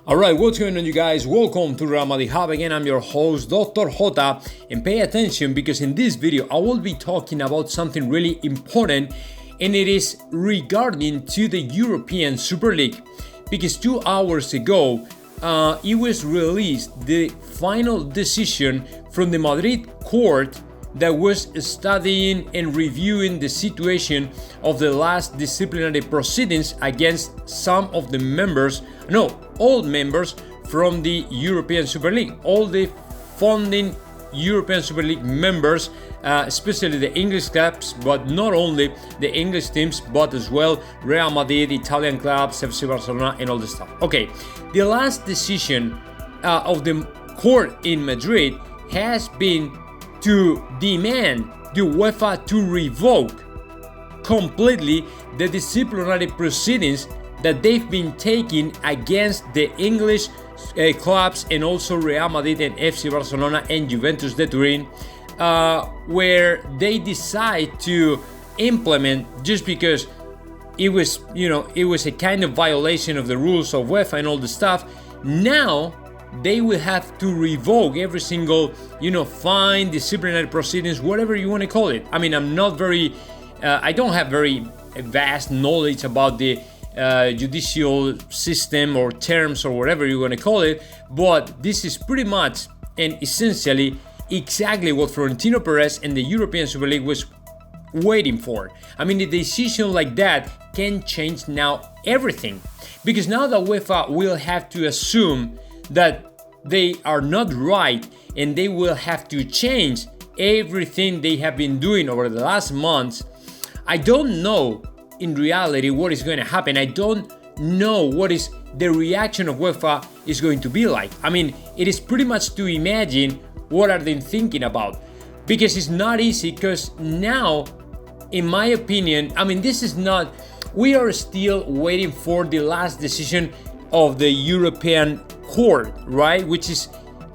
Alright, what's going on, you guys? Welcome to Real Madrid Hub. Again, I'm your host, Dr. Jota, and pay attention because in this video I will be talking about something really important, and it is regarding to the European Super League. Because 2 hours ago, it was released the final decision from the Madrid court that was studying and reviewing the situation of the last disciplinary proceedings against some of the members, all members from the European Super League, all the founding European Super League members, especially the English clubs, but not only the English teams, but as well Real Madrid, Italian clubs, FC Barcelona, and all this stuff. Okay, the last decision of the court in Madrid has been to demand the UEFA to revoke completely the disciplinary proceedings that they've been taking against the English clubs and also Real Madrid and FC Barcelona and Juventus de Turin, where they decide to implement, just because it was a kind of violation of the rules of UEFA and all the stuff. Now they will have to revoke every single, fine, disciplinary proceedings, whatever you want to call it. I mean, I don't have very vast knowledge about the judicial system or terms or whatever you want to call it, but this is pretty much and essentially exactly what Florentino Perez and the European Super League was waiting for. I mean, a decision like that can change now everything, because now the UEFA will have to assume that they are not right, and they will have to change everything they have been doing over the last months. I don't know in reality what is going to happen. I don't know what is the reaction of UEFA is going to be like. I mean, it is pretty much to imagine what are they thinking about, because it's not easy. Because now, in my opinion, I mean, we are still waiting for the last decision of the European court, right? Which is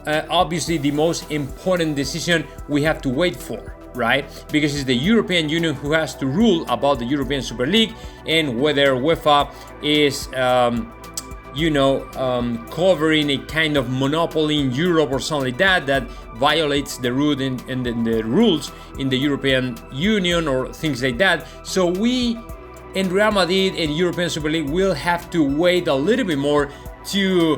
obviously the most important decision we have to wait for, right? Because it's the European Union who has to rule about the European Super League and whether UEFA is, covering a kind of monopoly in Europe or something like that violates the rule and the rules in the European Union or things like that. So we in Real Madrid and European Super League will have to wait a little bit more to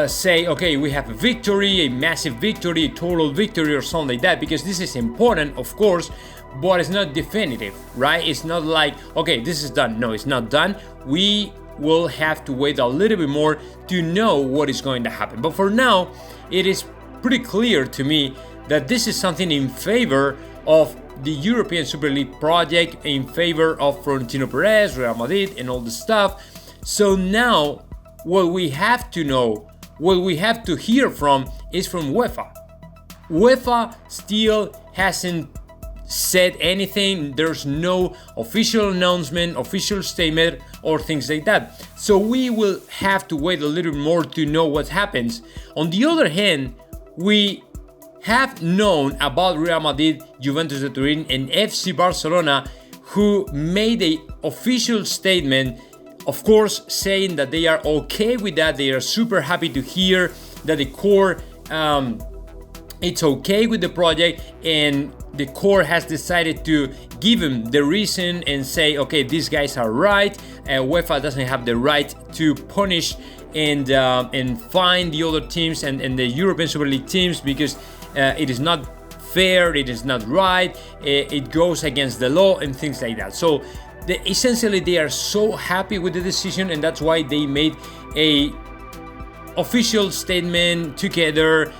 say, okay, we have a victory, a massive victory, a total victory or something like that, because this is important, of course, but it's not definitive, right? It's not like, okay, this is done. No, it's not done. We will have to wait a little bit more to know what is going to happen. But for now, it is pretty clear to me that this is something in favor of the European Super League project, in favor of Florentino Perez, Real Madrid, and all the stuff. So now, what we have to know, what we have to hear from is from UEFA. UEFA still hasn't said anything. There's no official announcement, official statement, or things like that. So we will have to wait a little more to know what happens. On the other hand, we have known about Real Madrid, Juventus de Turin, and FC Barcelona, who made an official statement, of course, saying that they are okay with that. They are super happy to hear that the court it's okay with the project, and the court has decided to give them the reason and say, okay, these guys are right. UEFA doesn't have the right to punish and fine the other teams and the European Super League teams, because it is not fair, it is not right, it goes against the law and things like that. So essentially they are so happy with the decision, and that's why they made a official statement together,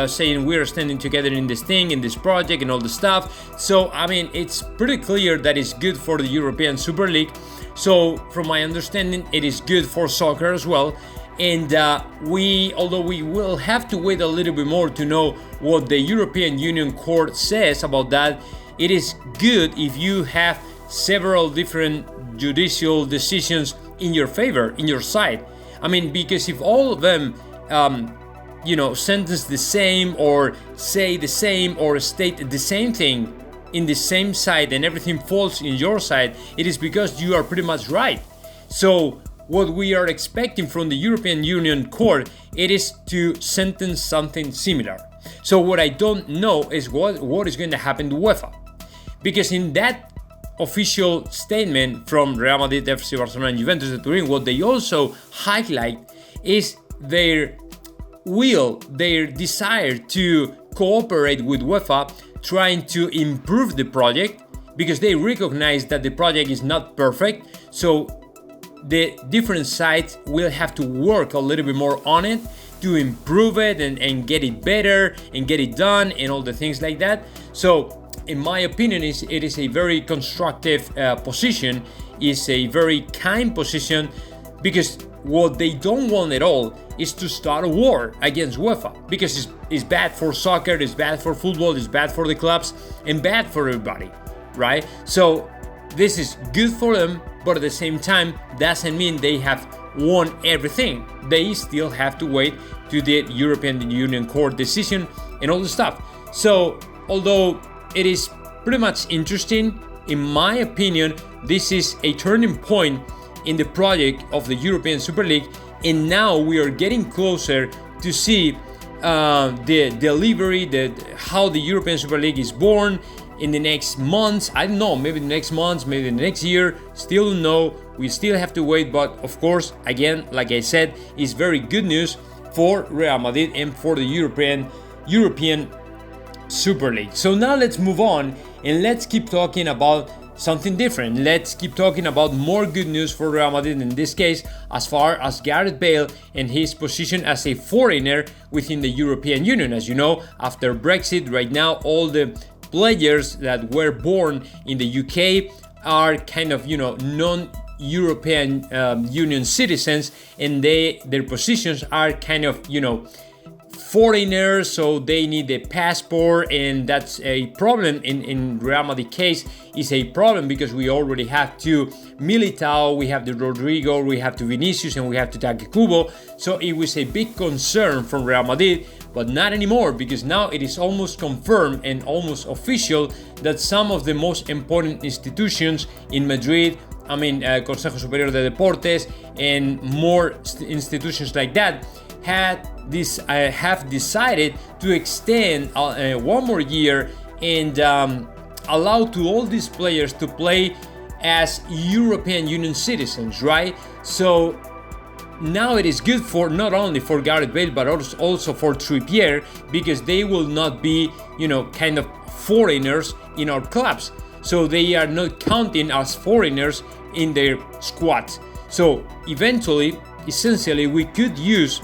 saying we're standing together in this thing, in this project, and all the stuff. So I mean, it's pretty clear that it's good for the European Super League. So from my understanding, it is good for soccer as well. And although we will have to wait a little bit more to know what the European Union Court says about that, it is good if you have several different judicial decisions in your favor, in your side. I mean, because if all of them, sentence the same or say the same or state the same thing in the same side and everything falls in your side, it is because you are pretty much right. So what we are expecting from the European Union Court, it is to sentence something similar. So what I don't know is what is going to happen to UEFA. Because in that official statement from Real Madrid, FC Barcelona and Juventus de Turin, what they also highlight is their desire to cooperate with UEFA, trying to improve the project, because they recognize that the project is not perfect. So the different sides will have to work a little bit more on it to improve it and get it better and get it done and all the things like that. So in my opinion, it is a very constructive position, is a very kind position, because what they don't want at all is to start a war against UEFA, because it's bad for soccer, it's bad for football, it's bad for the clubs, and bad for everybody, right? So this is good for them, but at the same time doesn't mean they have won everything. They still have to wait to the European Union Court decision and all the stuff. So although it is pretty much interesting, in my opinion, this is a turning point in the project of the European Super League, and now we are getting closer to see the delivery, how the European Super League is born in the next months. I don't know, maybe the next months, maybe the next year, still don't know. We still have to wait, but of course, again, like I said, it's very good news for Real Madrid and for the European Super League. So now let's move on and let's keep talking about something different. Let's keep talking about more good news for Real Madrid, in this case, as far as Gareth Bale and his position as a foreigner within the European Union. As you know, after Brexit, right now all the players that were born in the UK are kind of, non-European Union citizens, and their positions are kind of, foreigners, so they need a passport, and that's a problem. In Real Madrid case is a problem because we already have to Militao, we have the Rodrigo, we have to Vinicius, and we have to Take Kubo. So it was a big concern from Real Madrid, but not anymore, because now it is almost confirmed and almost official that some of the most important institutions in Madrid, Consejo Superior de Deportes and more institutions like that, have decided to extend one more year and allow to all these players to play as European Union citizens, right? So now it is good for not only for Gareth Bale but also for Trippier, because they will not be, kind of foreigners in our clubs. So they are not counting as foreigners in their squads. So eventually, essentially, we could use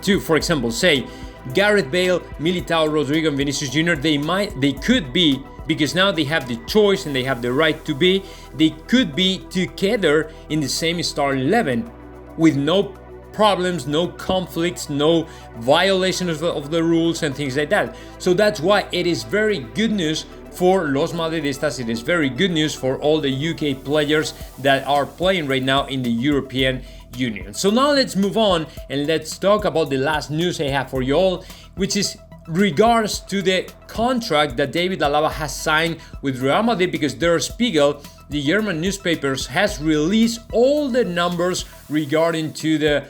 to, for example, say Gareth Bale, Militao, Rodrigo, and Vinicius Jr. They could be, because now they have the choice and they have the right to be, they could be together in the same starting 11 with no problems, no conflicts, no violations of the rules and things like that. So that's why it is very good news for Los Madridistas. It is very good news for all the UK players that are playing right now in the European Union. So now let's move on and let's talk about the last news I have for you all, which is regards to the contract that David Alaba has signed with Real Madrid, because Der Spiegel, the German newspapers, has released all the numbers regarding to the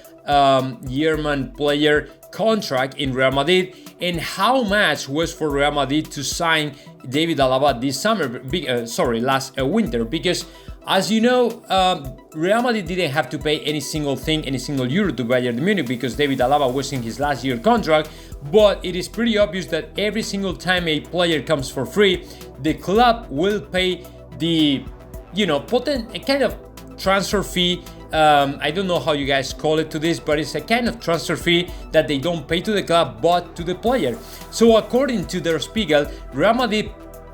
German player contract in Real Madrid and how much was for Real Madrid to sign David Alaba this summer, last winter, because as you know, Real Madrid didn't have to pay any single euro to Bayern Munich because David Alaba was in his last year contract, but it is pretty obvious that every single time a player comes for free, the club will pay the, kind of transfer fee. I don't know how you guys call it to this, but it's a kind of transfer fee that they don't pay to the club but to the player. So according to Der Spiegel, Real Madrid,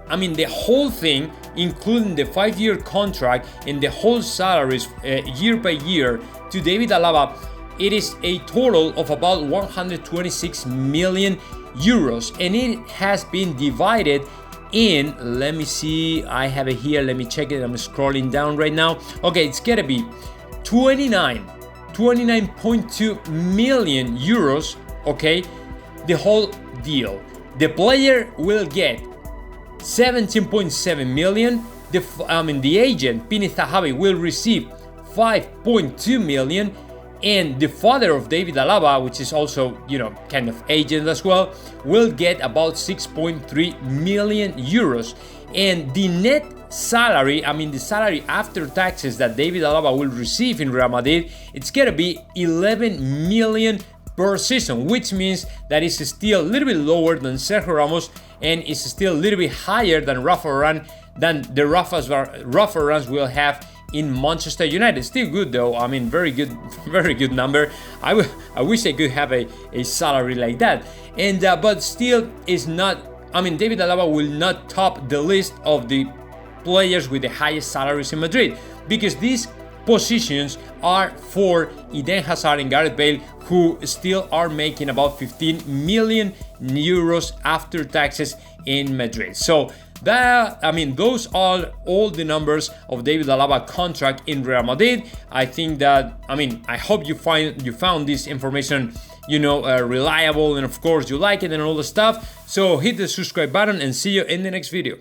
the whole thing, including the 5-year contract and the whole salaries year by year to David Alaba, it is a total of about 126 million euros, and it has been divided in, let me see, I have it here, let me check it, I'm scrolling down right now. Okay, it's gonna be 29.2 million euros, okay, the whole deal. The player will get 17.7 million. The agent Pini Zahavi will receive 5.2 million, and the father of David Alaba, which is also, kind of agent as well, will get about 6.3 million euros. And the net salary, the salary after taxes that David Alaba will receive in Real Madrid, it's gonna be 11 million per season, which means that it's still a little bit lower than Sergio Ramos, and it's still a little bit higher than Rafa Varane will have in Manchester United. Still good though. Very good number. I wish I could have a salary like that. And but still is not. David Alaba will not top the list of the players with the highest salaries in Madrid, because these positions are for Eden Hazard and Gareth Bale, who still are making about 15 million euros after taxes in Madrid. So that, those are all the numbers of David Alaba contract in Real Madrid. I think that, I hope you found this information, reliable, and of course you like it and all the stuff. So hit the subscribe button and see you in the next video.